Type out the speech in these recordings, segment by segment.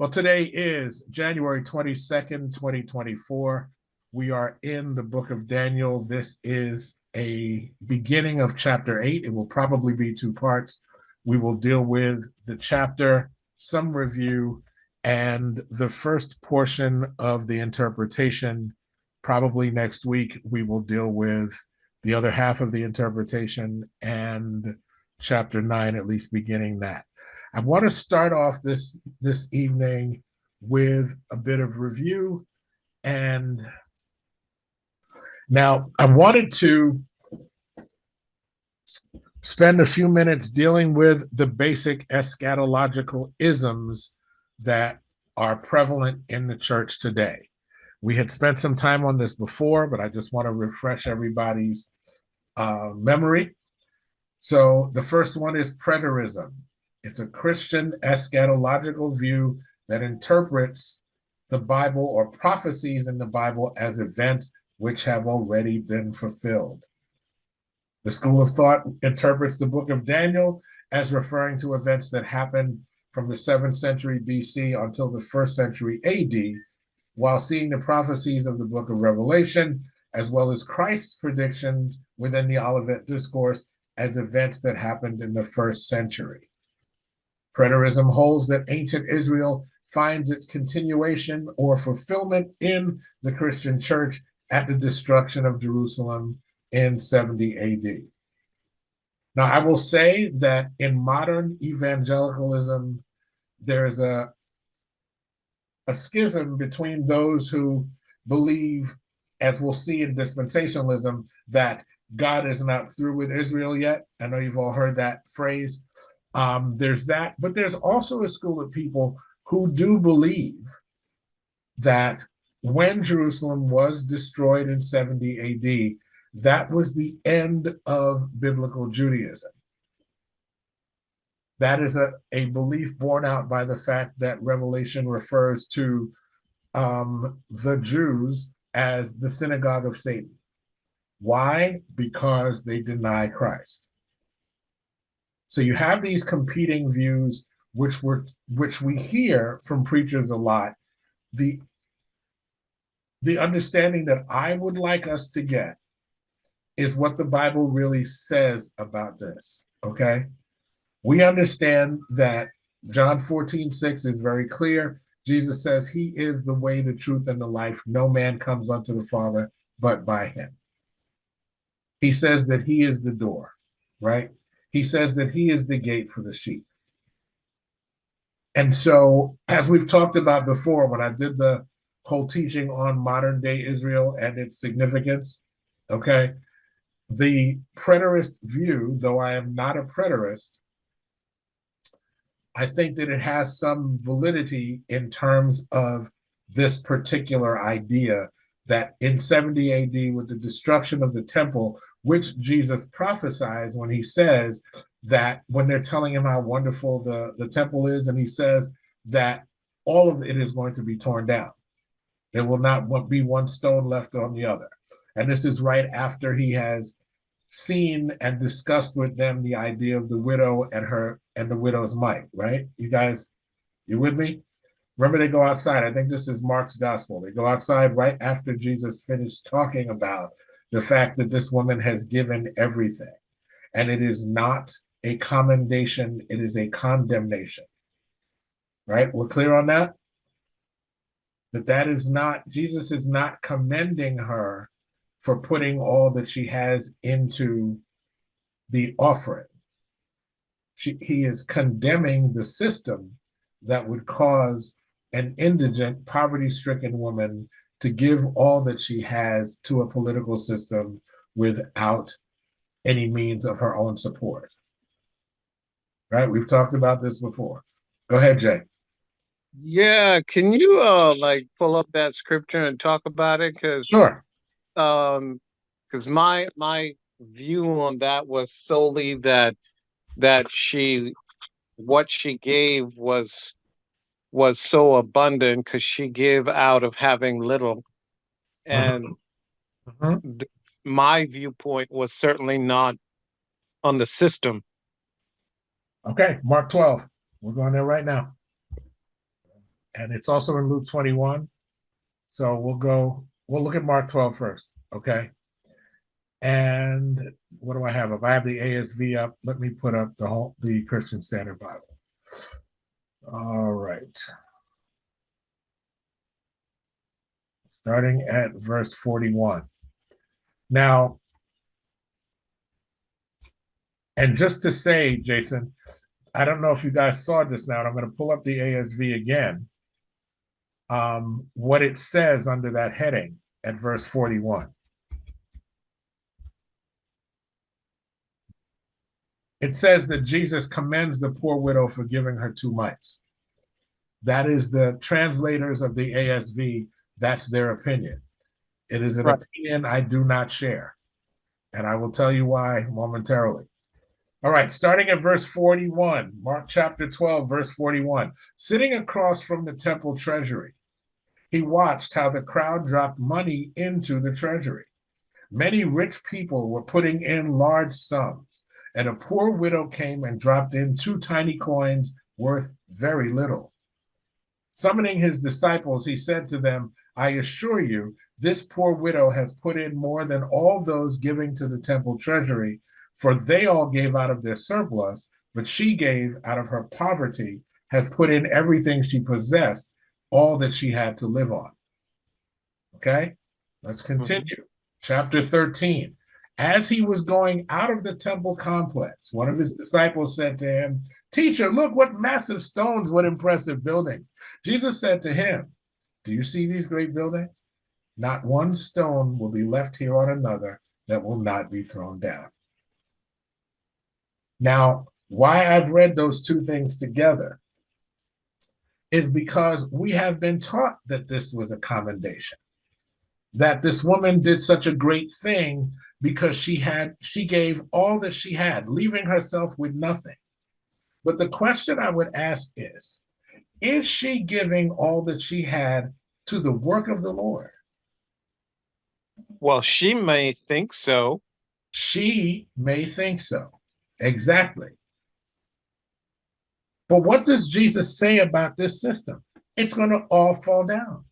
Well, today is January 22nd, 2024. We are in the book of Daniel. This is a beginning of chapter 8. It will probably be two parts. We will deal with the chapter, some review, and the first portion of the interpretation. Probably next week, we will deal with the other half of the interpretation and chapter 9, at least beginning that. I want to start off this evening with a bit of review. And now I wanted to spend a few minutes dealing with the basic eschatological isms that are prevalent in the church today. We had spent some time on this before, but I just want to refresh everybody's memory. So the first one is preterism. It's a Christian eschatological view that interprets the Bible or prophecies in the Bible as events which have already been fulfilled. The school of thought interprets the book of Daniel as referring to events that happened from the 7th century BC until the 1st century AD, while seeing the prophecies of the book of Revelation, as well as Christ's predictions within the Olivet Discourse, as events that happened in the 1st century. Preterism holds that ancient Israel finds its continuation or fulfillment in the Christian church at the destruction of Jerusalem in 70 AD. Now, I will say that in modern evangelicalism, there's a schism between those who believe, as we'll see in dispensationalism, that God is not through with Israel yet. I know you've all heard that phrase. There's that, but there's also a school of people who do believe that when Jerusalem was destroyed in 70 AD, that was the end of biblical Judaism. That is a belief borne out by the fact that Revelation refers to the Jews as the synagogue of Satan. Why? Because they deny Christ. So you have these competing views, which we hear from preachers a lot. The understanding that I would like us to get is what the Bible really says about this, okay? We understand that John 14:6 is very clear. Jesus says he is the way, the truth, and the life. No man comes unto the Father but by him. He says that he is the door, right? He says that he is the gate for the sheep. And so, as we've talked about before, when I did the whole teaching on modern day Israel and its significance, okay, the preterist view, though I am not a preterist, I think that it has some validity in terms of this particular idea that in 70 AD, with the destruction of the temple, which Jesus prophesies when he says that when they're telling him how wonderful the temple is, and he says that all of it is going to be torn down. There will not be one stone left on the other. And this is right after he has seen and discussed with them the idea of the widow and the widow's mite, right? You guys, you with me? Remember, they go outside. I think this is Mark's gospel. They go outside right after Jesus finished talking about the fact that this woman has given everything. And it is not a commendation, it is a condemnation. Right? We're clear on that? That is not, Jesus is not commending her for putting all that she has into the offering. He is condemning the system that would cause an indigent, poverty-stricken woman to give all that she has to a political system without any means of her own support. Right? We've talked about this before. Go ahead, Jay. Yeah, can you pull up that scripture and talk about it? Sure. Because my view on that was solely that what she gave was so abundant because she gave out of having little, and my viewpoint was certainly not on the system. Okay, Mark 12. We're going there right now. and it's also in Luke 21. So we'll look at Mark 12 first, okay? And what do I have up? I have the ASV up. Let me put up the Christian Standard Bible. All right. Starting at verse 41. Now, and just to say, Jason, I don't know if you guys saw this now, and I'm going to pull up the ASV again. What it says under that heading at verse 41. It says that Jesus commends the poor widow for giving her 2 mites. That is the translators of the ASV. That's their opinion. It is an opinion I do not share. And I will tell you why momentarily. All right, starting at verse 41, Mark chapter 12, verse 41. Sitting across from the temple treasury, he watched how the crowd dropped money into the treasury. Many rich people were putting in large sums, and a poor widow came and dropped in 2 tiny coins worth very little. Summoning his disciples, he said to them, I assure you, this poor widow has put in more than all those giving to the temple treasury, for they all gave out of their surplus, but she gave out of her poverty, has put in everything she possessed, all that she had to live on. Okay, let's continue. Chapter 13. As he was going out of the temple complex, one of his disciples said to him, Teacher, look what massive stones, what impressive buildings. Jesus said to him, Do you see these great buildings? Not one stone will be left here on another that will not be thrown down. Now, why I've read those 2 things together is because we have been taught that this was a commendation, that this woman did such a great thing because she gave all that she had, leaving herself with nothing. But the question I would ask is she giving all that she had to the work of the Lord? Well, she may think so. She may think so. Exactly. But what does Jesus say about this system? It's going to all fall down.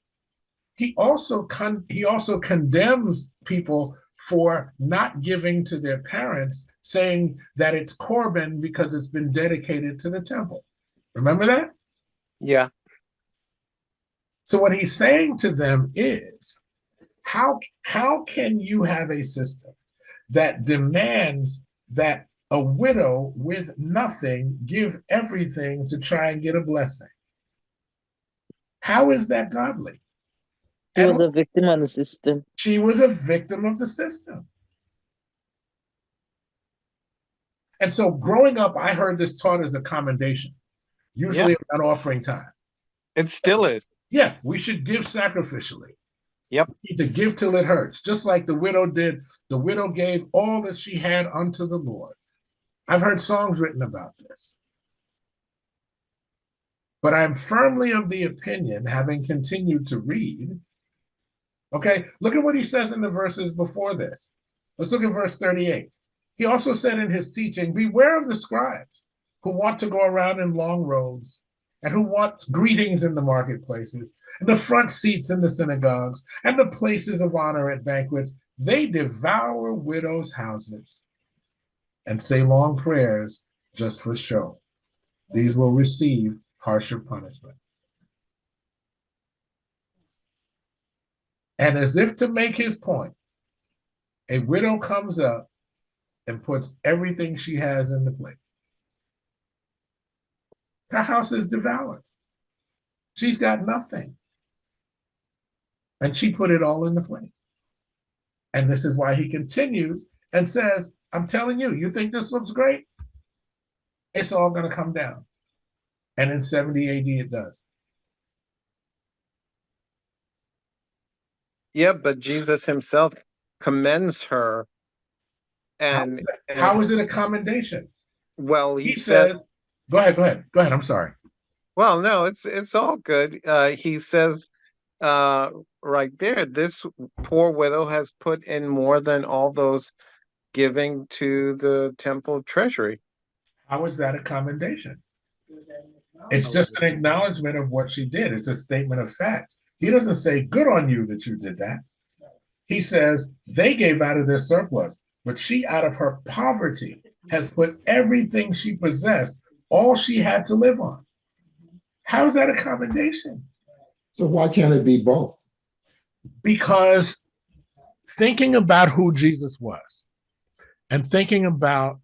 He also condemns people for not giving to their parents, saying that it's Corban because it's been dedicated to the temple. Remember that? Yeah. So what he's saying to them is, how can you have a system that demands that a widow with nothing give everything to try and get a blessing? How is that godly? She was a victim of the system. She was a victim of the system. And so growing up, I heard this taught as a commendation, usually at offering time. It still is. Yeah, we should give sacrificially. Yep. We need to give till it hurts, just like the widow did. The widow gave all that she had unto the Lord. I've heard songs written about this. But I'm firmly of the opinion, having continued to read, okay, look at what he says in the verses before this. Let's look at verse 38. He also said in his teaching, beware of the scribes who want to go around in long robes and who want greetings in the marketplaces and the front seats in the synagogues and the places of honor at banquets. They devour widows' houses and say long prayers just for show. These will receive harsher punishment. And as if to make his point, a widow comes up and puts everything she has in the plate. Her house is devoured. She's got nothing. And she put it all in the plate. And this is why he continues and says, I'm telling you, you think this looks great? It's all going to come down. And in 70 AD, it does. Yeah, but Jesus himself commends her. And how is it a commendation? Well, he says, go ahead. I'm sorry. Well, no, it's all good. He says right there, this poor widow has put in more than all those giving to the temple treasury. How is that a commendation? It's just an acknowledgement of what she did. It's a statement of fact. He doesn't say, good on you that you did that. He says, they gave out of their surplus, but she, out of her poverty, has put everything she possessed, all she had to live on. How is that a commendation? So why can't it be both? Because thinking about who Jesus was and thinking about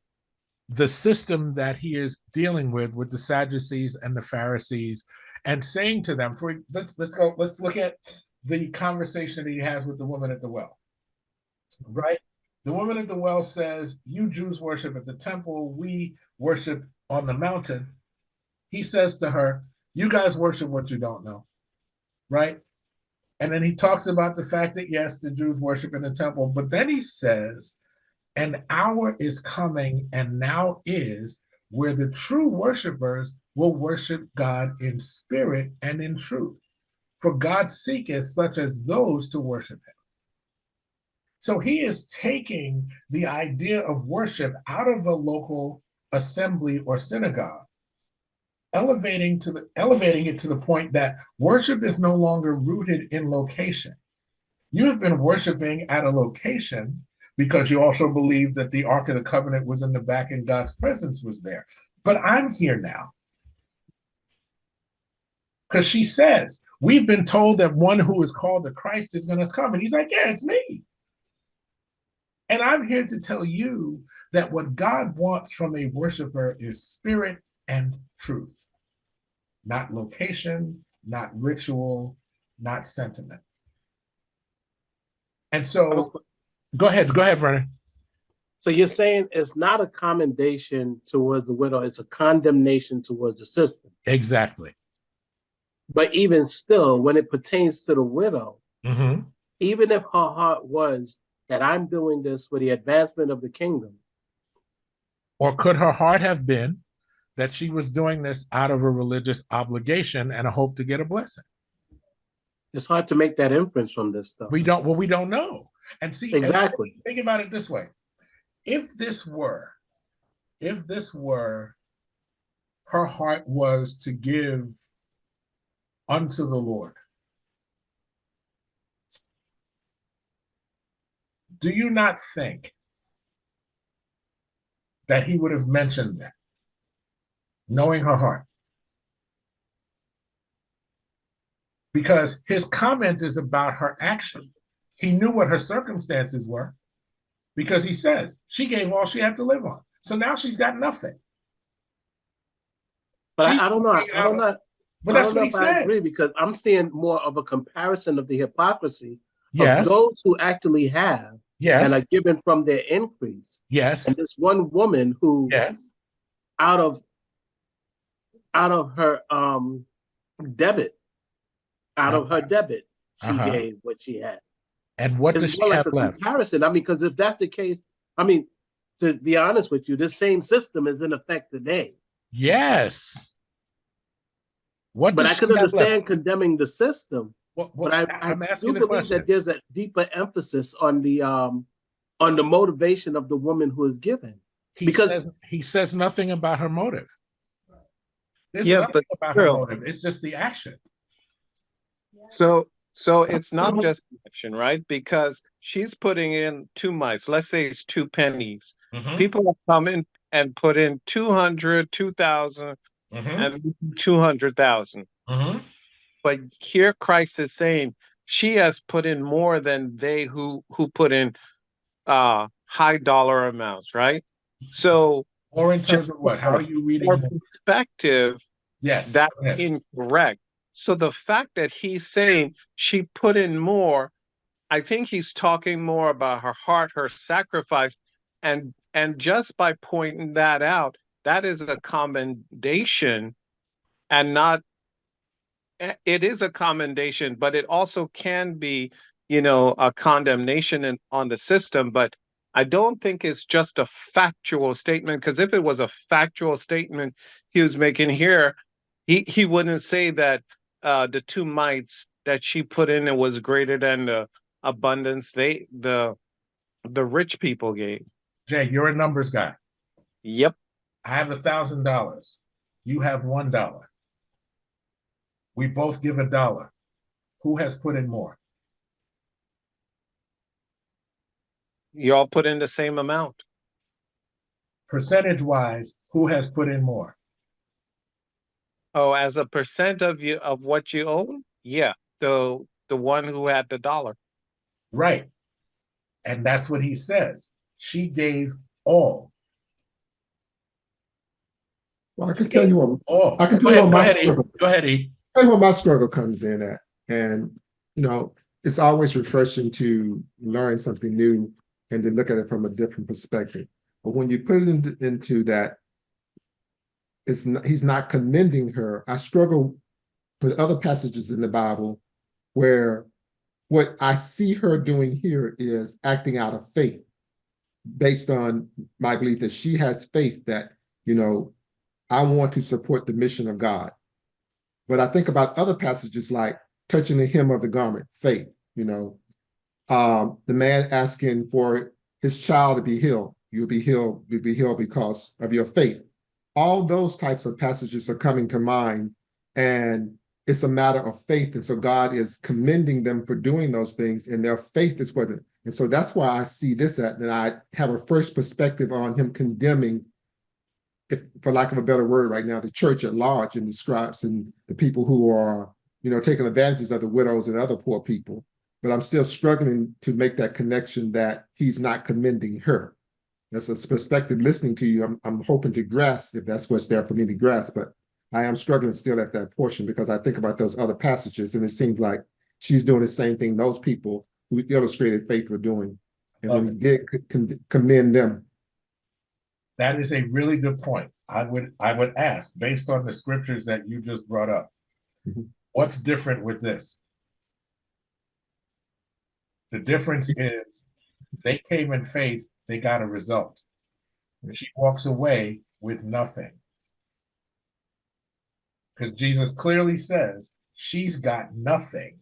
the system that he is dealing with the Sadducees and the Pharisees, and saying to them, let's look at the conversation that he has with the woman at the well, right? The woman at the well says, you Jews worship at the temple, we worship on the mountain. He says to her, you guys worship what you don't know, right? And then he talks about the fact that, yes, the Jews worship in the temple, but then he says, an hour is coming and now is where the true worshipers will worship God in spirit and in truth. For God seeketh such as those to worship him. So he is taking the idea of worship out of a local assembly or synagogue, elevating it to the point that worship is no longer rooted in location. You have been worshiping at a location because you also believe that the Ark of the Covenant was in the back and God's presence was there. But I'm here now. Because she says, we've been told that one who is called the Christ is going to come. And he's like, yeah, it's me. And I'm here to tell you that what God wants from a worshiper is spirit and truth. Not location, not ritual, not sentiment. And so, go ahead, Vernon. So you're saying it's not a commendation towards the widow, it's a condemnation towards the system. Exactly. But even still, when it pertains to the widow, Mm-hmm. even if her heart was that I'm doing this for the advancement of the kingdom. Or could her heart have been that she was doing this out of a religious obligation and a hope to get a blessing? It's hard to make that inference from this stuff. We don't know. And see, exactly. Think about it this way. If this were her heart was to give unto the Lord, do you not think that he would have mentioned that, knowing her heart? Because his comment is about her action. He knew what her circumstances were because he says she gave all she had to live on. So now she's got nothing. But I don't know. But that's what he says. I agree, because I'm seeing more of a comparison of the hypocrisy Yes. of those who actually have Yes. and are given from their increase. Yes. And this one woman who, yes, out of her debit, of her debit, she gave what she had. And what does she have left? Comparison. I mean, because if that's the case, I mean, to be honest with you, this same system is in effect today. Yes. But I could understand condemning the system. But I do believe that there's a deeper emphasis on the motivation of the woman who is given. He says nothing about her motive. There's nothing about her motive. It's just the action. So it's not just action, right? Because she's putting in 2 mites. Let's say it's 2 pennies. Mm-hmm. People have come in and put in 200, 2,000, and 200,000. Mm-hmm. But here Christ is saying she has put in more than they who put in high dollar amounts, right? So, or in terms of what? How are you reading? Her perspective, yes, that's incorrect. So the fact that he's saying she put in more, I think he's talking more about her heart, her sacrifice, and just by pointing that out, that is a commendation, and not. It is a commendation, but it also can be, a condemnation on the system. But I don't think it's just a factual statement, because if it was a factual statement he was making here, he wouldn't say that the 2 mites that she put in it was greater than the abundance the rich people gave. Jay, you're a numbers guy. Yep. I have $1,000. You have $1. We both give $1. Who has put in more? You all put in the same amount. Percentage-wise, who has put in more? Oh, as a percent of you of what you own? Yeah, the one who had the dollar. Right. And that's what he says. She gave all. Well, I can tell you what All. I can Go tell you what my ahead, E. struggle. Go ahead, E. Tell you what my struggle comes in at, and it's always refreshing to learn something new and to look at it from a different perspective. But when you put it into that, he's not commending her. I struggle with other passages in the Bible where what I see her doing here is acting out of faith, based on my belief that she has faith that, I want to support the mission of God. But I think about other passages like touching the hem of the garment, faith, the man asking for his child to be healed. You'll be healed because of your faith. All those types of passages are coming to mind, and it's a matter of faith. And so God is commending them for doing those things, and their faith is what. And so that's why I see this at, and I have a first perspective on him condemning, if for lack of a better word right now, the church at large, and the scribes and the people who are, taking advantages of the widows and other poor people. But I'm still struggling to make that connection that he's not commending her. That's a perspective listening to you. I'm hoping to grasp, if that's what's there for me to grasp, but I am struggling still at that portion because I think about those other passages, and it seems like she's doing the same thing those people who illustrated faith were doing, and when he did commend them. That is a really good point. I would ask, based on the scriptures that you just brought up, what's different with this? The difference is they came in faith, they got a result. She walks away with nothing. Because Jesus clearly says she's got nothing.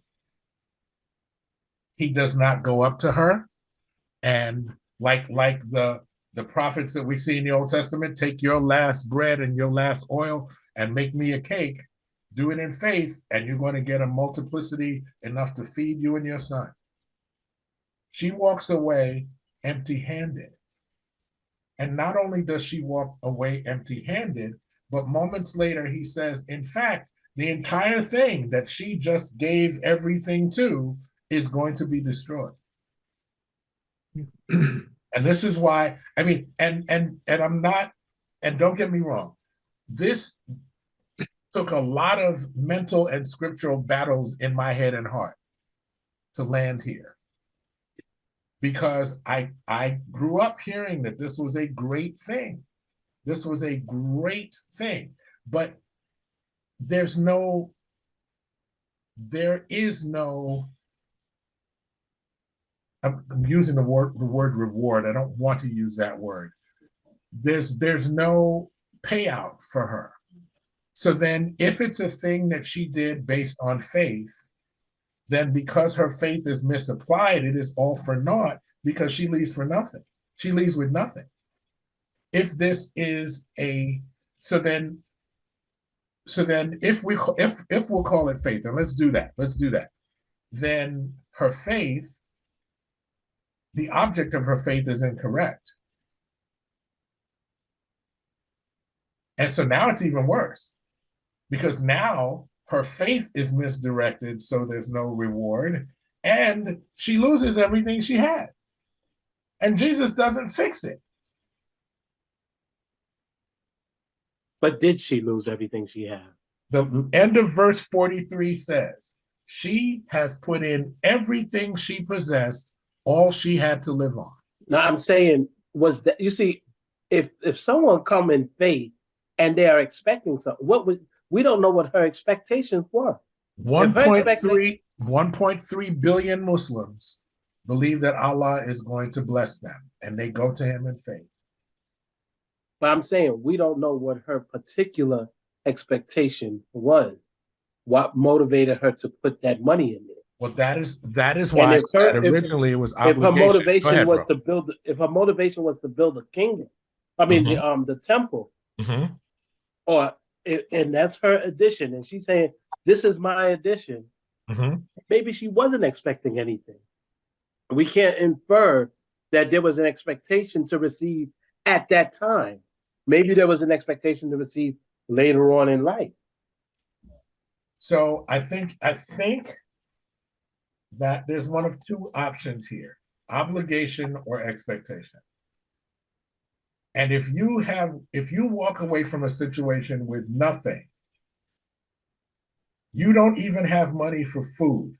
He does not go up to her and like the prophets that we see in the Old Testament, take your last bread and your last oil and make me a cake. Do it in faith, and you're going to get a multiplicity enough to feed you and your son. She walks away empty-handed. And not only does she walk away empty-handed, but moments later he says, in fact, the entire thing that she just gave everything to is going to be destroyed. And this is why, and I'm not, and don't get me wrong, this took a lot of mental and scriptural battles in my head and heart to land here. Because I grew up hearing that this was a great thing. This was a great thing. But there is no, I'm using the word reward. I don't want to use that word. There's no payout for her. So then if it's a thing that she did based on faith, then because her faith is misapplied, it is all for naught, because she leaves for nothing. She leaves with nothing. If this is so then if we'll call it faith, and let's do that. Then her faith, the object of her faith, is incorrect. And so now it's even worse, because now her faith is misdirected, so there's no reward, and she loses everything she had. And Jesus doesn't fix it. But did she lose everything she had? The end of verse 43 says, she has put in everything she possessed, all she had to live on. Now I'm saying, was that, you see, if someone come in faith and they are expecting something, we don't know what her expectations were. 1.3 billion Muslims believe that Allah is going to bless them, and they go to him in faith. But I'm saying we don't know what her particular expectation was. What motivated her to put that money in there? Well, that is why I said originally it was obligation. If her motivation was to build, if her motivation was to build a kingdom, the temple, or and that's her addition. And she's saying, this is my addition. Maybe she wasn't expecting anything. We can't infer that there was an expectation to receive at that time. Maybe there was an expectation to receive later on in life. So I think that there's one of two options here: obligation or expectation. And if you walk away from a situation with nothing, you don't even have money for food,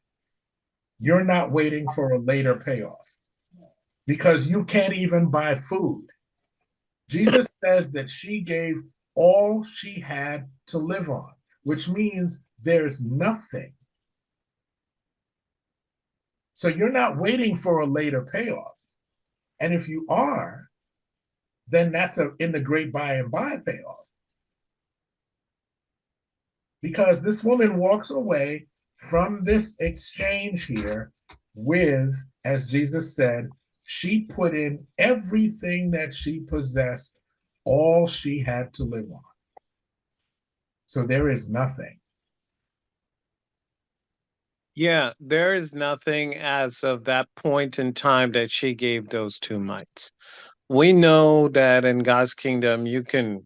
you're not waiting for a later payoff because you can't even buy food. Jesus says that she gave all she had to live on, which means there's nothing. So you're not waiting for a later payoff. And if you are, then that's in the great by and by payoff. Because this woman walks away from this exchange here with, as Jesus said, she put in everything that she possessed, all she had to live on. So there is nothing. Yeah, there is nothing as of that point in time that she gave those 2 mites. We know that in God's kingdom, you can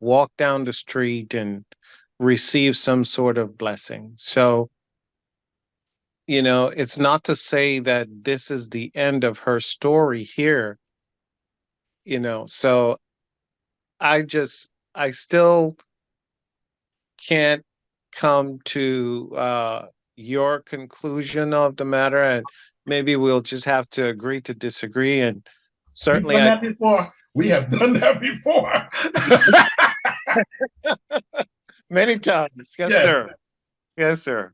walk down the street and receive some sort of blessing. So, it's not to say that this is the end of her story here, so I still can't come to your conclusion of the matter, and maybe we'll just have to agree to disagree. And certainly, We've done that before. We have done that before. Many times. Yes, sir. Yes, sir.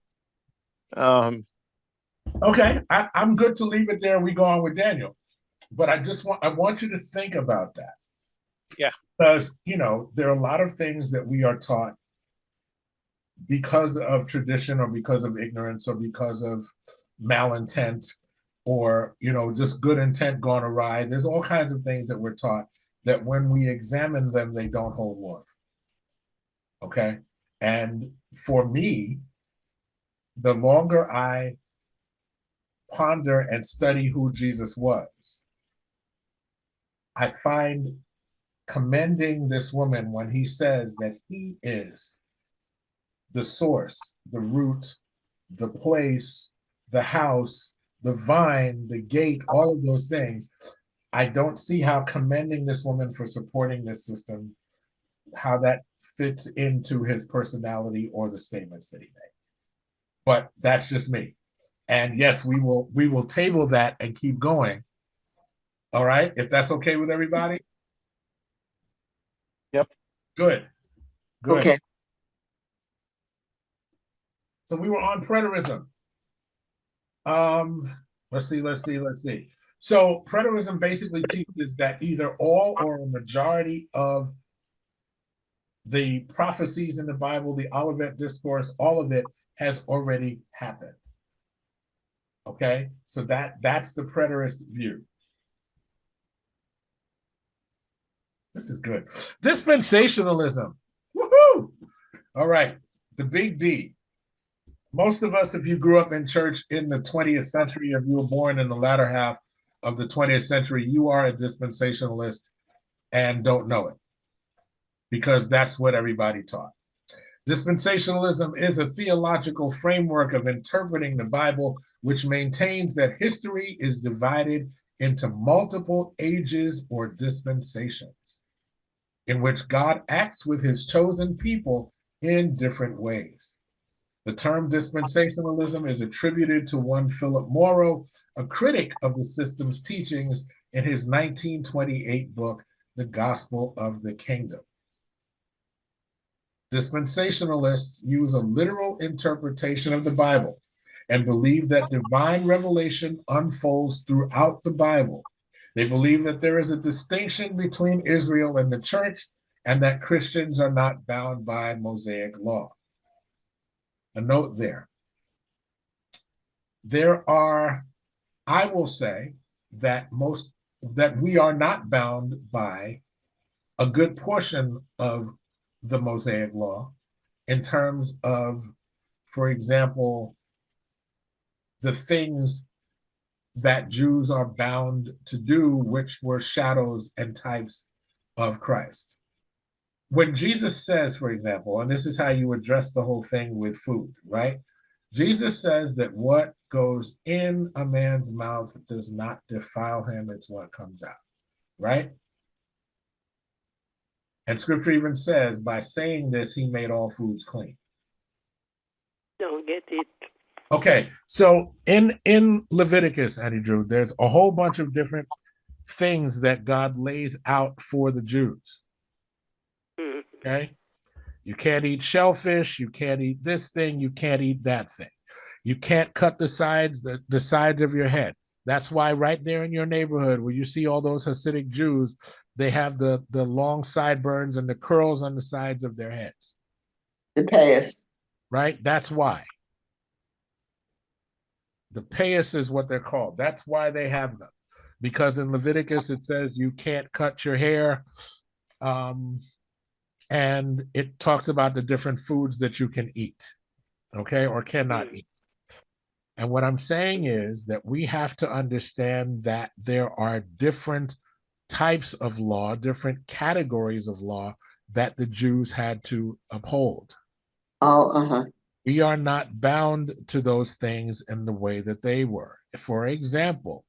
Okay, I'm good to leave it there. We go on with Daniel, but I want you to think about that. Yeah, because there are a lot of things that we are taught because of tradition or because of ignorance or because of malintent or just good intent gone awry. There's all kinds of things that we're taught that when we examine them, they don't hold water. Okay, and for me, the longer I ponder and study who Jesus was, I find commending this woman when he says that he is the source, the root, the place, the house, the vine, the gate, all of those things. I don't see how commending this woman for supporting this system, how that fits into his personality or the statements that he made. But that's just me. And yes, we will table that and keep going. All right, if that's okay with everybody. Yep. Good. Okay. So we were on preterism. Let's see. So preterism basically teaches that either all or a majority of the prophecies in the Bible, the Olivet Discourse, all of it has already happened. Okay, so that's the preterist view. This is good. Dispensationalism. Woohoo! All right, the big D. Most of us, if you grew up in church in the 20th century, if you were born in the latter half of the 20th century, you are a dispensationalist and don't know it because that's what everybody taught. Dispensationalism is a theological framework of interpreting the Bible, which maintains that history is divided into multiple ages or dispensations, in which God acts with his chosen people in different ways. The term dispensationalism is attributed to one Philip Morrow, a critic of the system's teachings, in his 1928 book, The Gospel of the Kingdom. Dispensationalists use a literal interpretation of the Bible and believe that divine revelation unfolds throughout the Bible. They believe that there is a distinction between Israel and the church and that Christians are not bound by Mosaic law. A note there. I will say that we are not bound by a good portion of the Mosaic law in terms of, for example, the things that Jews are bound to do, which were shadows and types of Christ. When Jesus says, for example, and this is how you address the whole thing with food, right? Jesus says that what goes in a man's mouth does not defile him, it's what comes out, right? And scripture even says, by saying this, he made all foods clean. Don't get it. Okay, so in Leviticus, Andy Drew, there's a whole bunch of different things that God lays out for the Jews. Okay, you can't eat shellfish, you can't eat this thing, you can't eat that thing. You can't cut the sides of your head. That's why right there in your neighborhood where you see all those Hasidic Jews, they have the long sideburns and the curls on the sides of their heads. The past. Right? That's why. The payas is what they're called. That's why they have them. Because in Leviticus, it says you can't cut your hair. And it talks about the different foods that you can eat, okay, or cannot eat. And what I'm saying is that we have to understand that there are different types of law, different categories of law that the Jews had to uphold. Oh, We are not bound to those things in the way that they were. For example,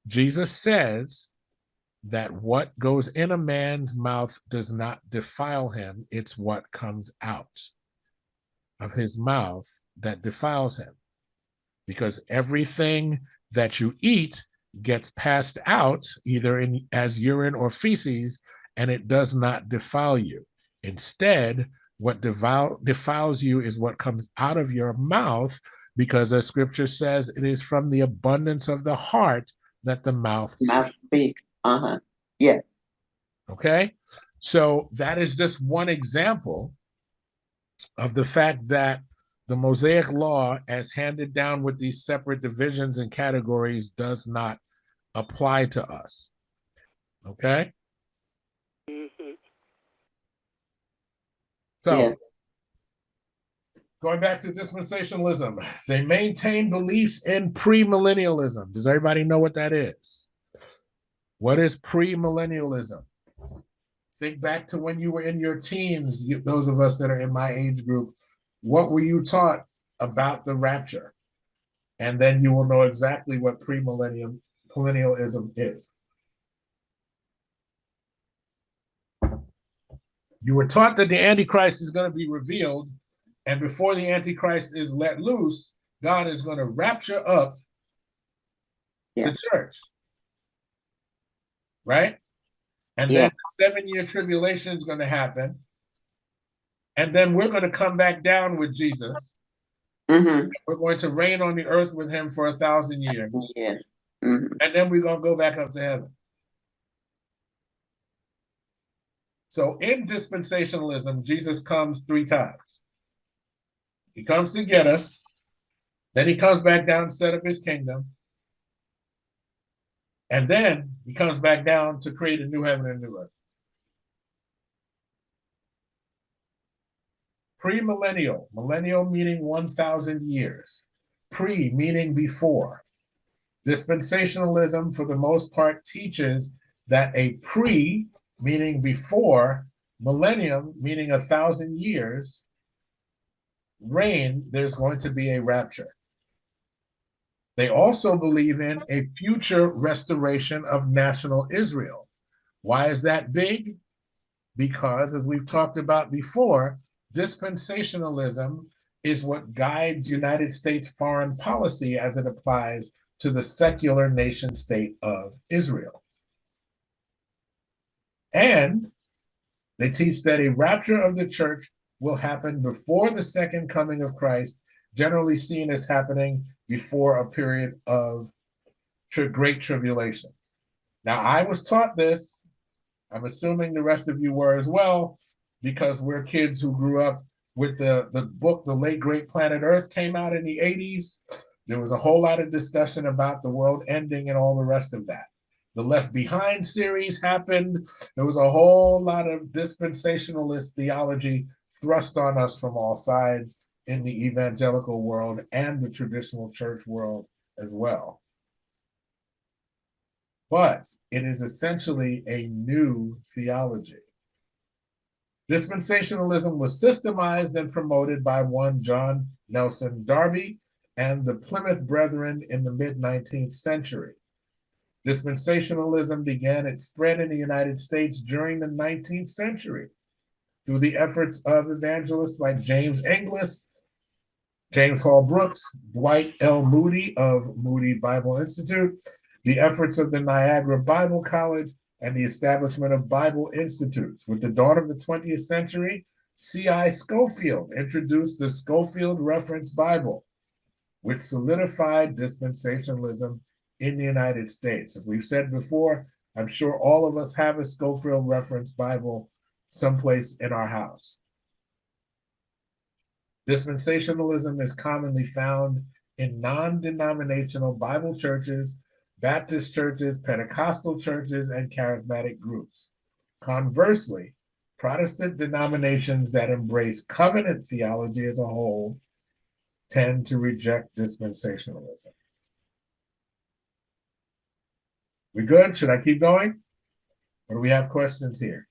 Jesus says that what goes in a man's mouth does not defile him. It's what comes out of his mouth that defiles him. Because everything that you eat gets passed out either as urine or feces, and it does not defile you. Instead, what defiles you is what comes out of your mouth, because as scripture says, it is from the abundance of the heart that the mouth speaks. Yes. Okay, so that is just one example of the fact that the Mosaic law, as handed down with these separate divisions and categories, does not apply to us. Okay? So, yes. Going back to dispensationalism, they maintain beliefs in premillennialism. Does everybody know what that is? What is premillennialism? Think back to when you were in your teens, those of us that are in my age group, what were you taught about the rapture? And then you will know exactly what premillennialism is. You were taught that the Antichrist is going to be revealed, and before the Antichrist is let loose, God is going to rapture up the church. Right? And then the 7-year tribulation is going to happen. And then we're going to come back down with Jesus. We're going to reign on the earth with him for 1,000 years. Yes. And then we're going to go back up to heaven. So in dispensationalism, Jesus comes 3 times. He comes to get us. Then he comes back down to set up his kingdom. And then he comes back down to create a new heaven and a new earth. Premillennial, millennial meaning 1,000 years. Pre meaning before. Dispensationalism, for the most part, teaches that a pre, meaning before, millennium, meaning 1,000 years, reign, there's going to be a rapture. They also believe in a future restoration of national Israel. Why is that big? Because, as we've talked about before, dispensationalism is what guides United States foreign policy as it applies to the secular nation state of Israel. And they teach that a rapture of the church will happen before the second coming of Christ, generally seen as happening before a period of great tribulation. Now, I was taught this. I'm assuming the rest of you were as well, because we're kids who grew up with the book, The Late Great Planet Earth, came out in the 80s. There was a whole lot of discussion about the world ending and all the rest of that. The Left Behind series happened. There was a whole lot of dispensationalist theology thrust on us from all sides in the evangelical world and the traditional church world as well. But it is essentially a new theology. Dispensationalism was systemized and promoted by one John Nelson Darby and the Plymouth Brethren in the mid-19th century. Dispensationalism began its spread in the United States during the 19th century through the efforts of evangelists like James Inglis, James Hall Brooks, Dwight L. Moody of Moody Bible Institute, the efforts of the Niagara Bible College, and the establishment of Bible institutes. With the dawn of the 20th century, C.I. Scofield introduced the Scofield Reference Bible, which solidified dispensationalism in the United States. As we've said before, I'm sure all of us have a Scofield Reference Bible someplace in our house. Dispensationalism is commonly found in non-denominational Bible churches, Baptist churches, Pentecostal churches, and charismatic groups. Conversely, Protestant denominations that embrace covenant theology as a whole tend to reject dispensationalism. We good? Should I keep going? Or do we have questions here?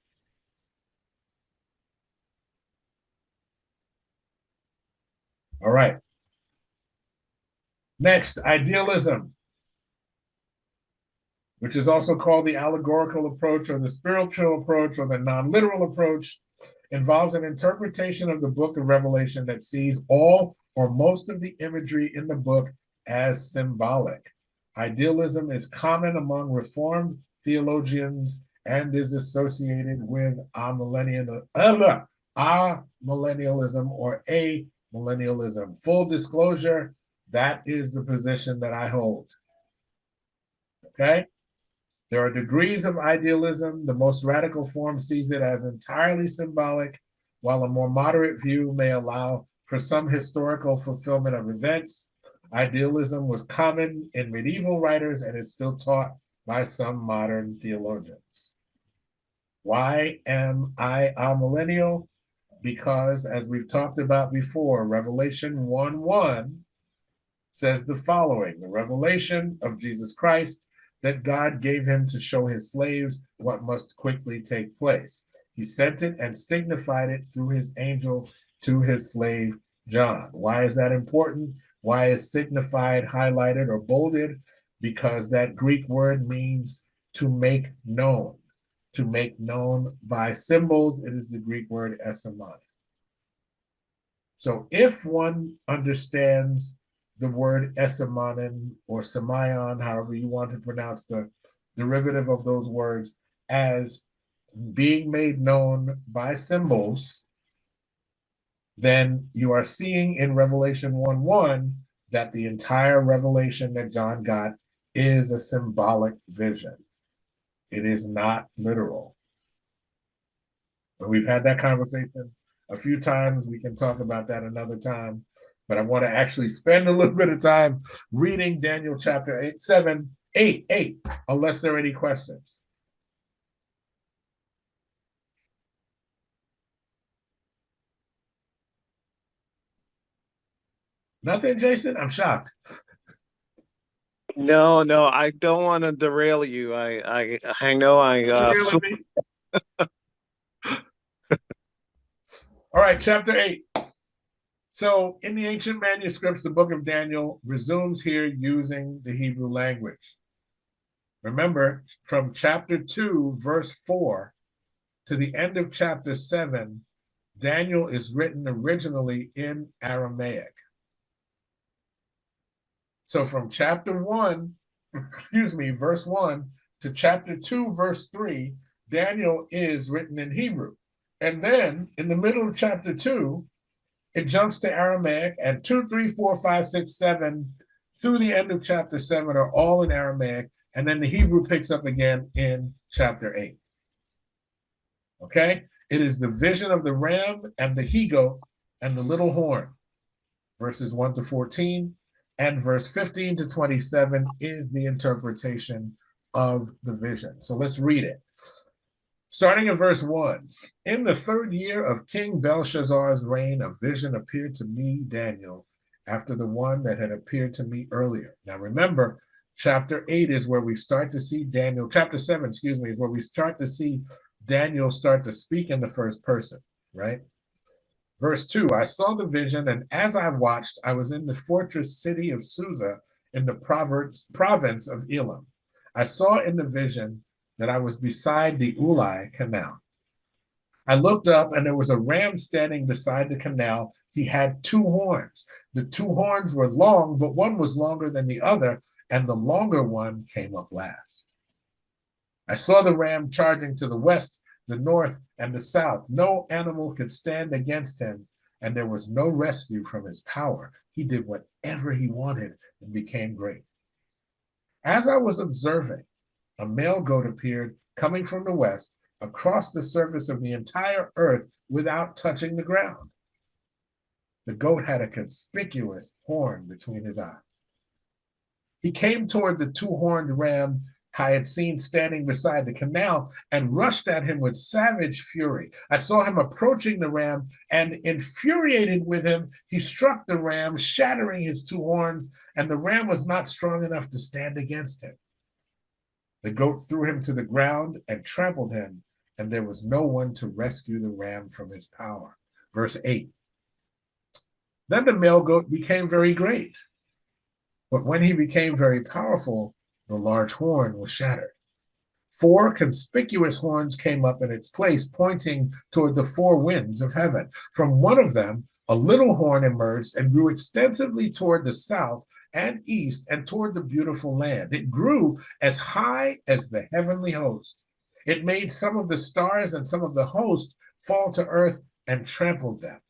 All right. Next, idealism, which is also called the allegorical approach or the spiritual approach or the non-literal approach, involves an interpretation of the book of Revelation that sees all or most of the imagery in the book as symbolic. Idealism is common among Reformed theologians and is associated with amillennialism or amillennialism. Full disclosure, that is the position that I hold. Okay? There are degrees of idealism. The most radical form sees it as entirely symbolic, while a more moderate view may allow for some historical fulfillment of events. Idealism was common in medieval writers and is still taught by some modern theologians. Why am I amillennial? Because, as we've talked about before, Revelation 1:1 says the following: the revelation of Jesus Christ, that God gave him to show his slaves what must quickly take place. He sent it and signified it through his angel to his slave John. Why is that important? Why is signified highlighted or bolded? Because that Greek word means to make known. To make known by symbols, it is the Greek word esemon. So if one understands the word esemonin or semaion, however you want to pronounce the derivative of those words, as being made known by symbols, then you are seeing in Revelation 1:1 that the entire revelation that John got is a symbolic vision. It is not literal. But we've had that conversation a few times. We can talk about that another time. But I want to actually spend a little bit of time reading Daniel chapter 8, unless there are any questions. Nothing, Jason? I'm shocked. No, I don't want to derail you. I know All right, chapter 8. So in the ancient manuscripts, the book of Daniel resumes here using the Hebrew language. Remember, from chapter 2, verse 4 to the end of chapter 7, Daniel is written originally in Aramaic. So from chapter 1, verse 1 to chapter 2, verse 3, Daniel is written in Hebrew. And then in the middle of chapter 2, it jumps to Aramaic, and 2, 3, 4, 5, 6, 7 through the end of chapter 7 are all in Aramaic, and then the Hebrew picks up again in chapter 8. Okay? It is the vision of the ram and the he-goat and the little horn. Verses 1 to 14 and verse 15 to 27 is the interpretation of the vision. So let's read it. Starting in verse 1. In the 3rd year of King Belshazzar's reign, a vision appeared to me, Daniel, after the one that had appeared to me earlier. Now remember, chapter 8 is where we start to see Daniel, chapter 7, excuse me, is where we start to see Daniel start to speak in the first person, right? Verse 2, I saw the vision, and as I watched, I was in the fortress city of Susa in the province of Elam. I saw in the vision that I was beside the Ulai canal. I looked up, and there was a ram standing beside the canal. He had 2 horns. The 2 horns were long, but one was longer than the other, and the longer one came up last. I saw the ram charging to the west, the north, and the south. No animal could stand against him, and there was no rescue from his power. He did whatever he wanted and became great. As I was observing, a male goat appeared coming from the west across the surface of the entire earth without touching the ground. The goat had a conspicuous horn between his eyes. He came toward the 2-horned ram I had seen standing beside the canal and rushed at him with savage fury. I saw him approaching the ram, and infuriated with him, he struck the ram, shattering his 2 horns, and the ram was not strong enough to stand against him. The goat threw him to the ground and trampled him, and there was no one to rescue the ram from his power. Verse 8. Then the male goat became very great, but when he became very powerful, the large horn was shattered. 4 conspicuous horns came up in its place, pointing toward the 4 winds of heaven. From one of them, a little horn emerged and grew extensively toward the south and east and toward the beautiful land. It grew as high as the heavenly host. It made some of the stars and some of the host fall to earth and trampled them.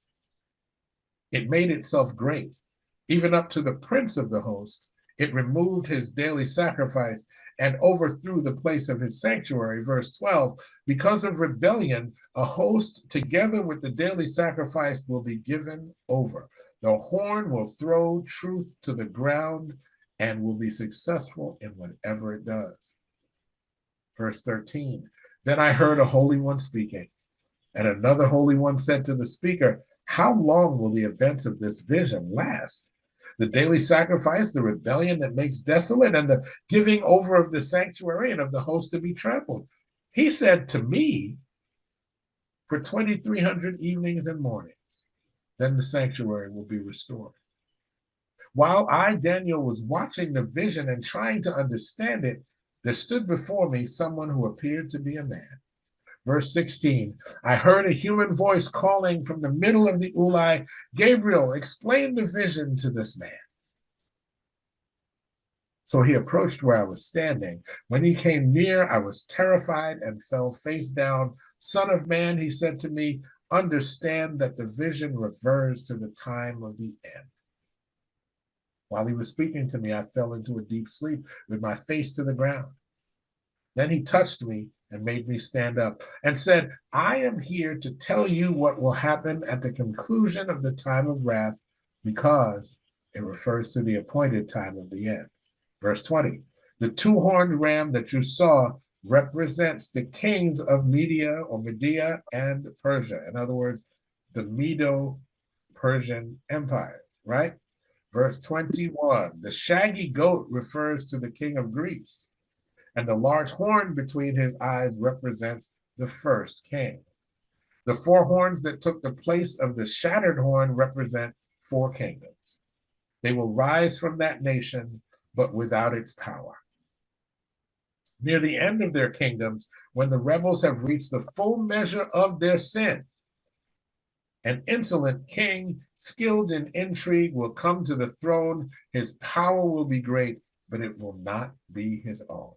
It made itself great, even up to the prince of the host. It removed his daily sacrifice and overthrew the place of his sanctuary. Verse 12, because of rebellion, a host together with the daily sacrifice will be given over. The horn will throw truth to the ground and will be successful in whatever it does. Verse 13, then I heard a holy one speaking, and another holy one said to the speaker, how long will the events of this vision last? The daily sacrifice, the rebellion that makes desolate, and the giving over of the sanctuary and of the host to be trampled. He said to me, for 2,300 evenings and mornings, then the sanctuary will be restored. While I, Daniel, was watching the vision and trying to understand it, there stood before me someone who appeared to be a man. Verse 16, I heard a human voice calling from the middle of the Ulai, Gabriel, explain the vision to this man. So he approached where I was standing. When he came near, I was terrified and fell face down. Son of man, he said to me, understand that the vision refers to the time of the end. While he was speaking to me, I fell into a deep sleep with my face to the ground. Then he touched me and made me stand up and said, I am here to tell you what will happen at the conclusion of the time of wrath, because it refers to the appointed time of the end. Verse 20, the 2-horned ram that you saw represents the kings of Media and Persia. In other words, the Medo-Persian empires, right? Verse 21, the shaggy goat refers to the king of Greece, and the large horn between his eyes represents the first king. The 4 horns that took the place of the shattered horn represent 4 kingdoms. They will rise from that nation, but without its power. Near the end of their kingdoms, when the rebels have reached the full measure of their sin, an insolent king, skilled in intrigue, will come to the throne. His power will be great, but it will not be his own.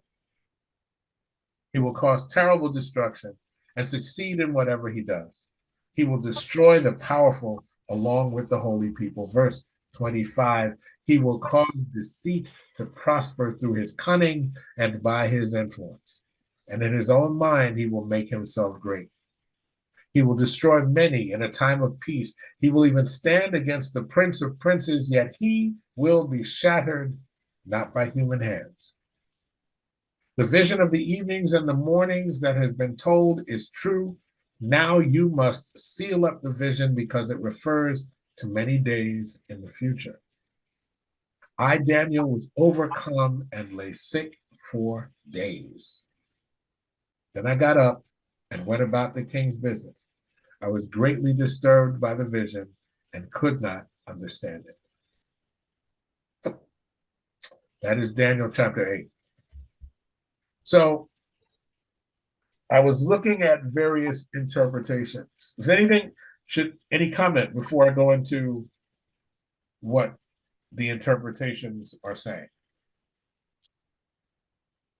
He will cause terrible destruction and succeed in whatever he does. He will destroy the powerful along with the holy people. Verse 25, he will cause deceit to prosper through his cunning and by his influence. And in his own mind, he will make himself great. He will destroy many in a time of peace. He will even stand against the prince of princes, yet he will be shattered, not by human hands. The vision of the evenings and the mornings that has been told is true. Now you must seal up the vision because it refers to many days in the future. I, Daniel, was overcome and lay sick for days. Then I got up and went about the king's business. I was greatly disturbed by the vision and could not understand it. That is Daniel chapter 8. So I was looking at various interpretations. Any comment before I go into what the interpretations are saying?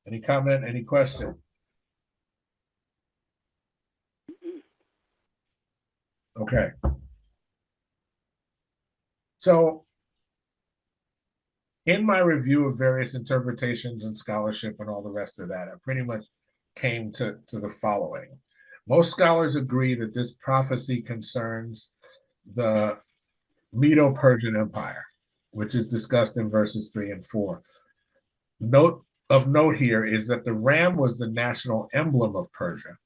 Any comment, any question? Okay. So in my review of various interpretations and scholarship and all the rest of that, I pretty much came to the following. Most scholars agree that this prophecy concerns the Medo-Persian Empire, which is discussed in verses 3 and 4. Note here is that the ram was the national emblem of Persia,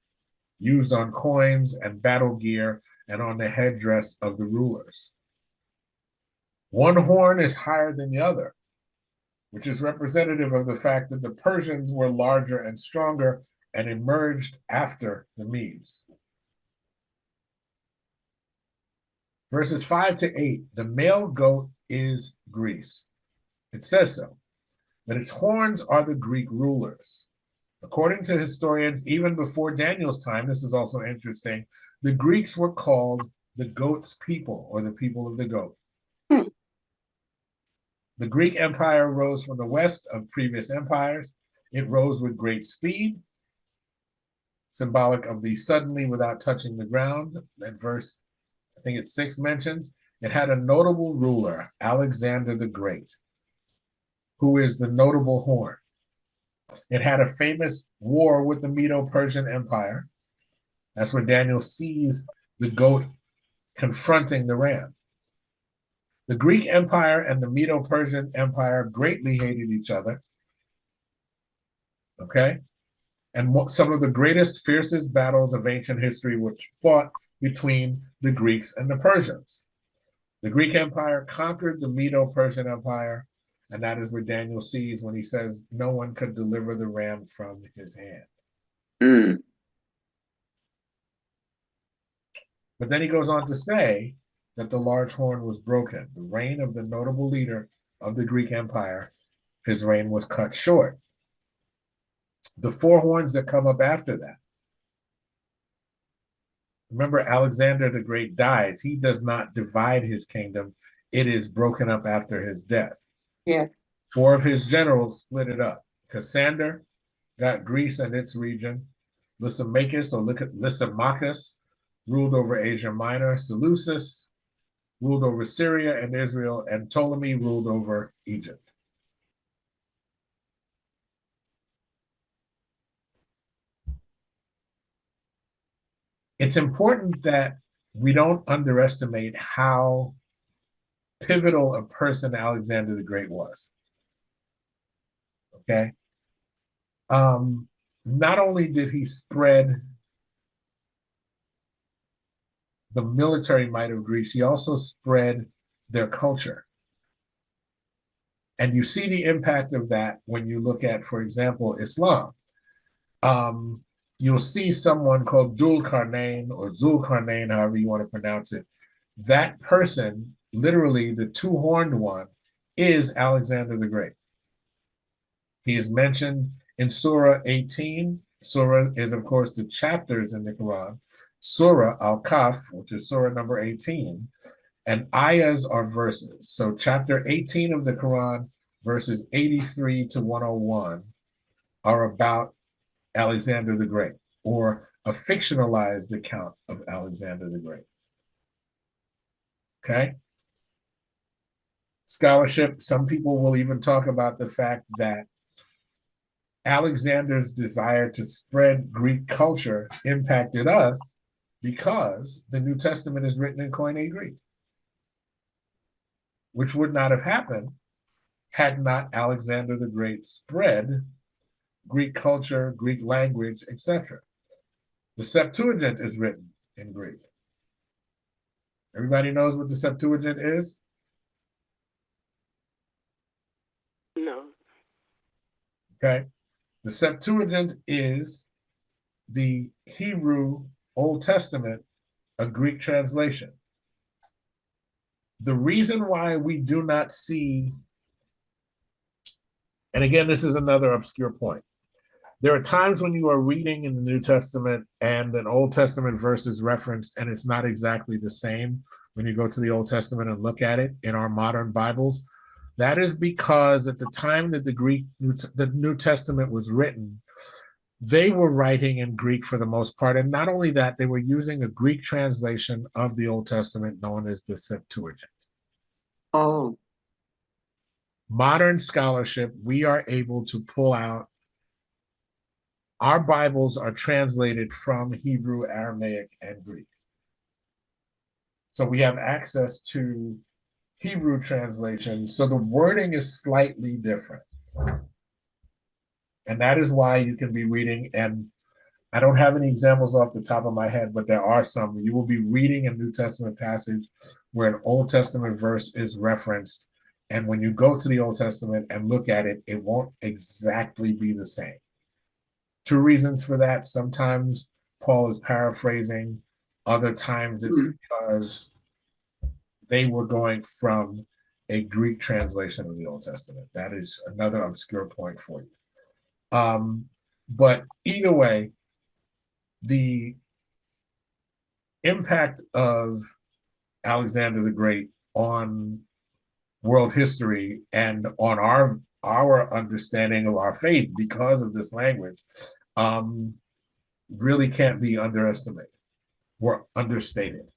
used on coins and battle gear and on the headdress of the rulers. One horn is higher than the other, which is representative of the fact that the Persians were larger and stronger and emerged after the Medes. Verses 5 to 8, the male goat is Greece. It says so, but its horns are the Greek rulers. According to historians, even before Daniel's time, this is also interesting, the Greeks were called the goat's people, or the people of the goat. The Greek Empire rose from the west of previous empires. It rose with great speed, symbolic of the suddenly without touching the ground. That verse, I think it's 6 mentions. It had a notable ruler, Alexander the Great, who is the notable horn. It had a famous war with the Medo-Persian Empire. That's where Daniel sees the goat confronting the ram. The Greek Empire and the Medo-Persian Empire greatly hated each other. Okay? And some of the greatest, fiercest battles of ancient history were fought between the Greeks and the Persians. The Greek Empire conquered the Medo-Persian Empire, and that is what Daniel sees when he says no one could deliver the ram from his hand. But then he goes on to say that the large horn was broken. The reign of the notable leader of the Greek Empire, his reign was cut short. The 4 horns that come up after that. Remember, Alexander the Great dies. He does not divide his kingdom. It is broken up after his death. Yes. 4 of his generals split it up. Cassander got Greece and its region. Lysimachus ruled over Asia Minor. Seleucus ruled over Syria and Israel, and Ptolemy ruled over Egypt. It's important that we don't underestimate how pivotal a person Alexander the Great was. Okay? Not only did he spread the military might of Greece, he also spread their culture. And you see the impact of that when you look at, for example, Islam. You'll see someone called Dul-Qarnayn or Zul-Qarnayn, however you want to pronounce it. That person, literally the 2-horned one, is Alexander the Great. He is mentioned in Surah 18. Surah is, of course, the chapters in the Quran. Surah Al-Kahf, which is Surah number 18, and ayahs are verses. So chapter 18 of the Quran, verses 83 to 101, are about Alexander the Great, or a fictionalized account of Alexander the Great. Okay? Scholarship, some people will even talk about the fact that Alexander's desire to spread Greek culture impacted us because the New Testament is written in Koine Greek, which would not have happened had not Alexander the Great spread Greek culture, Greek language, etc. The Septuagint is written in Greek. Everybody knows what the Septuagint is? No. Okay. The Septuagint is the Hebrew Old Testament, a Greek translation. The reason why we do not see, and again, this is another obscure point. There are times when you are reading in the New Testament and an Old Testament verse is referenced and it's not exactly the same when you go to the Old Testament and look at it in our modern Bibles. That is because at the time that the New Testament was written, they were writing in Greek for the most part. And not only that, they were using a Greek translation of the Old Testament known as the Septuagint. Oh, Modern scholarship, we are able to pull out, our Bibles are translated from Hebrew, Aramaic, and Greek. So we have access to Hebrew translation. So the wording is slightly different. And that is why you can be reading, and I don't have any examples off the top of my head, but there are some. You will be reading a New Testament passage where an Old Testament verse is referenced. And when you go to the Old Testament and look at it, it won't exactly be the same. Two reasons for that. Sometimes Paul is paraphrasing. Other times it's because they were going from a Greek translation of the Old Testament. That is another obscure point for you. But either way, the impact of Alexander the Great on world history and on our understanding of our faith because of this language really can't be underestimated or understated.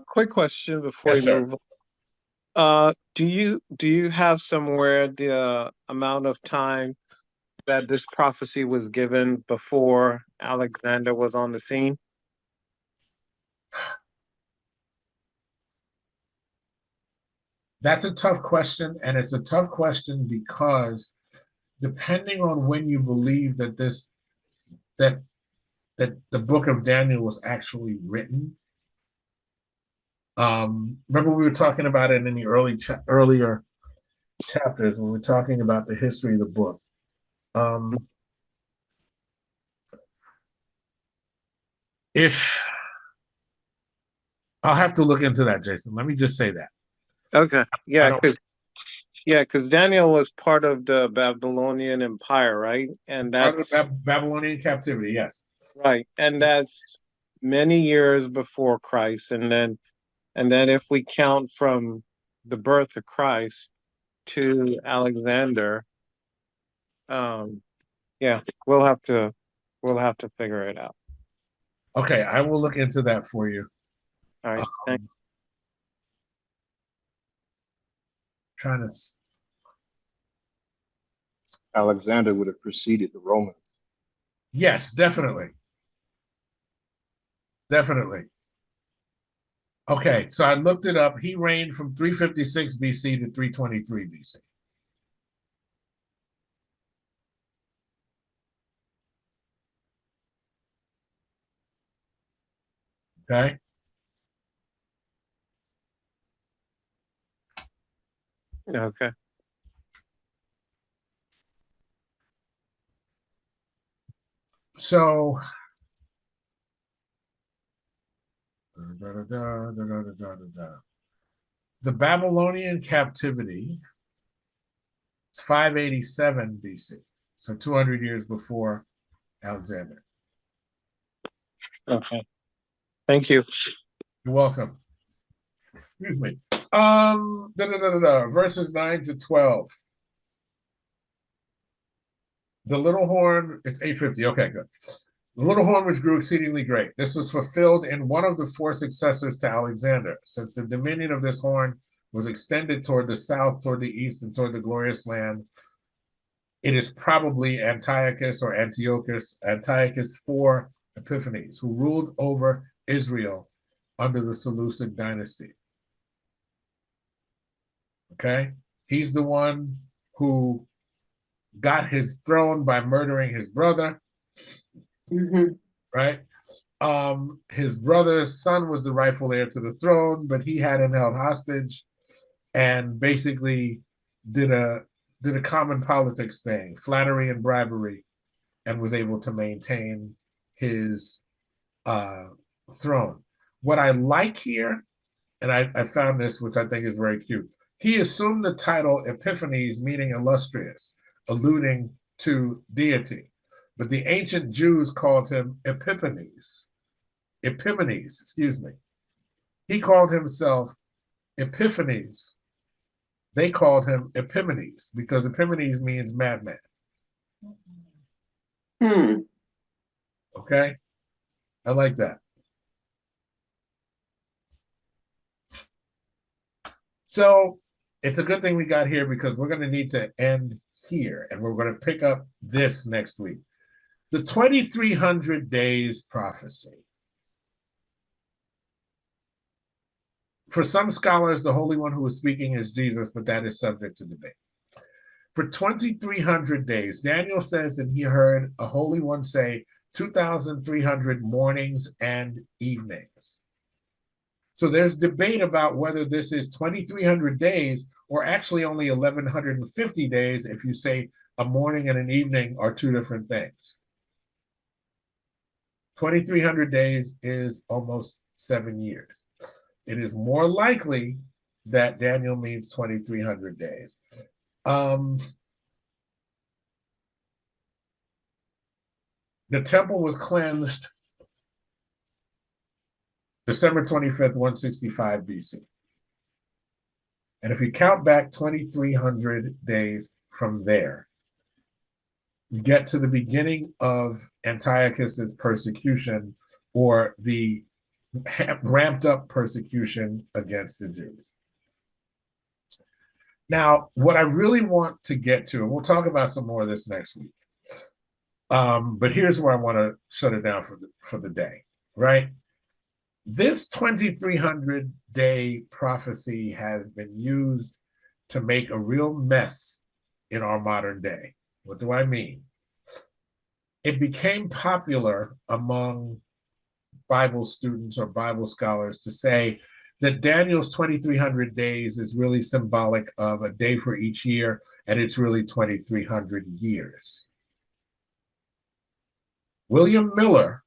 Quick question before Yes, we sir. move on. Do you have somewhere the amount of time that this prophecy was given before Alexander was on the scene? That's a tough question, and it's a tough question because depending on when you believe that that the book of Daniel was actually written. Remember we were talking about it in the earlier chapters when we were talking about the history of the book. If I'll have to look into that, Jason. Let me just say that. Okay, I don't. because Daniel was part of the Babylonian Empire, right? And Part of that's Babylonian captivity, yes. right, and that's many years before Christ, and then if we count from the birth of Christ to Alexander, yeah, we'll have to figure it out. Okay, I will look into that for you. All right, thanks. Trying to. Alexander would have preceded the Romans. Yes, definitely. Definitely. Okay, so I looked it up. He reigned from 356 BC to 323 BC. Okay. Okay. So the Babylonian captivity is 587 BC, so 200 years before Alexander. Okay. Thank you. You're welcome. Excuse me. Verses 9 to 12. The little horn, it's 850. Okay, good. The little horn which grew exceedingly great. This was fulfilled in one of the four successors to Alexander, since the dominion of this horn was extended toward the south, toward the east, and toward the glorious land. It is probably Antiochus IV Epiphanes, who ruled over Israel under the Seleucid dynasty. Okay? He's the one who got his throne by murdering his brother, right? His brother's son was the rightful heir to the throne, but he had him held hostage and basically did a common politics thing, flattery and bribery, and was able to maintain his throne. What I like here, and I found this, which I think is very cute, he assumed the title Epiphanes, meaning illustrious, alluding to deity. But the ancient Jews called him Epiphanes. Epiphanes, excuse me. He called himself Epiphanes. They called him Epimanes because Epimanes means madman. Okay? I like that. So it's a good thing we got here because we're going to need to end here and we're going to pick up this next week. The 2300 days prophecy. For some scholars, the Holy One who was speaking is Jesus, but that is subject to debate. For 2300 days, Daniel says that he heard a Holy One say 2,300 mornings and evenings. So there's debate about whether this is 2,300 days or actually only 1,150 days if you say a morning and an evening are two different things. 2,300 days is almost 7 years. It is more likely that Daniel means 2,300 days. The temple was cleansed December 25th, 165 BC. And if you count back 2,300 days from there, you get to the beginning of Antiochus's persecution, or the ramped up persecution against the Jews. Now, what I really want to get to, and we'll talk about some more of this next week, but here's where I want to shut it down for the day, right? This 2,300 day prophecy has been used to make a real mess in our modern day. What do I mean? It became popular among Bible students or Bible scholars to say that Daniel's 2,300 days is really symbolic of a day for each year, and it's really 2,300 years. William Miller,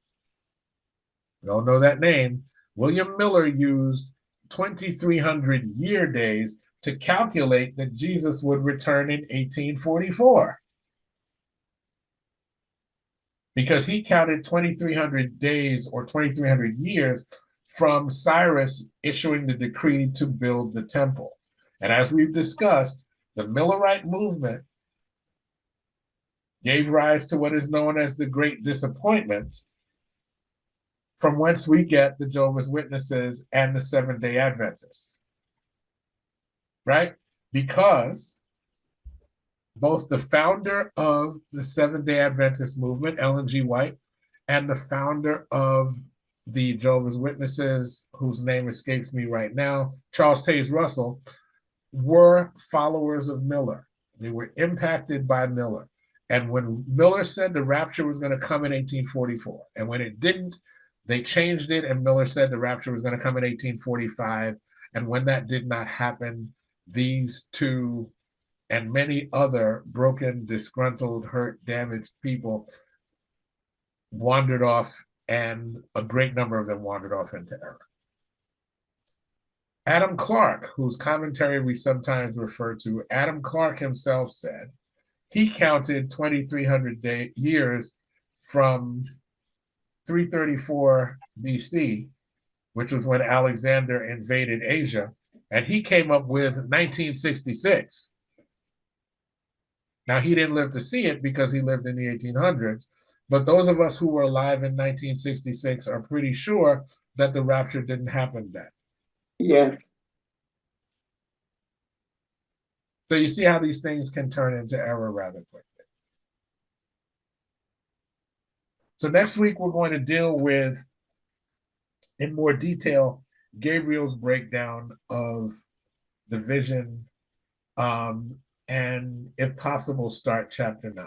we all know that name, William Miller used 2,300 year days to calculate that Jesus would return in 1844. Because he counted 2,300 days or 2,300 years from Cyrus issuing the decree to build the temple. And as we've discussed, the Millerite movement gave rise to what is known as the Great Disappointment, from whence we get the Jehovah's Witnesses and the Seventh-day Adventists, right? Because both the founder of the Seventh-day Adventist movement, Ellen G. White, and the founder of the Jehovah's Witnesses, whose name escapes me right now, Charles Taze Russell, were followers of Miller. They were impacted by Miller. And when Miller said the rapture was going to come in 1844, and when it didn't, they changed it, and Miller said the rapture was going to come in 1845. And when that did not happen, these two and many other broken, disgruntled, hurt, damaged people wandered off, and a great number of them wandered off into error. Adam Clarke, whose commentary we sometimes refer to, Adam Clarke himself said he counted 2,300 years from 334 BC, which was when Alexander invaded Asia, and he came up with 1966. Now, he didn't live to see it because he lived in the 1800s, but those of us who were alive in 1966 are pretty sure that the rapture didn't happen then. Yes. So you see how these things can turn into error rather quickly. So next week, we're going to deal with, in more detail, Gabriel's breakdown of the vision, and if possible, start chapter 9.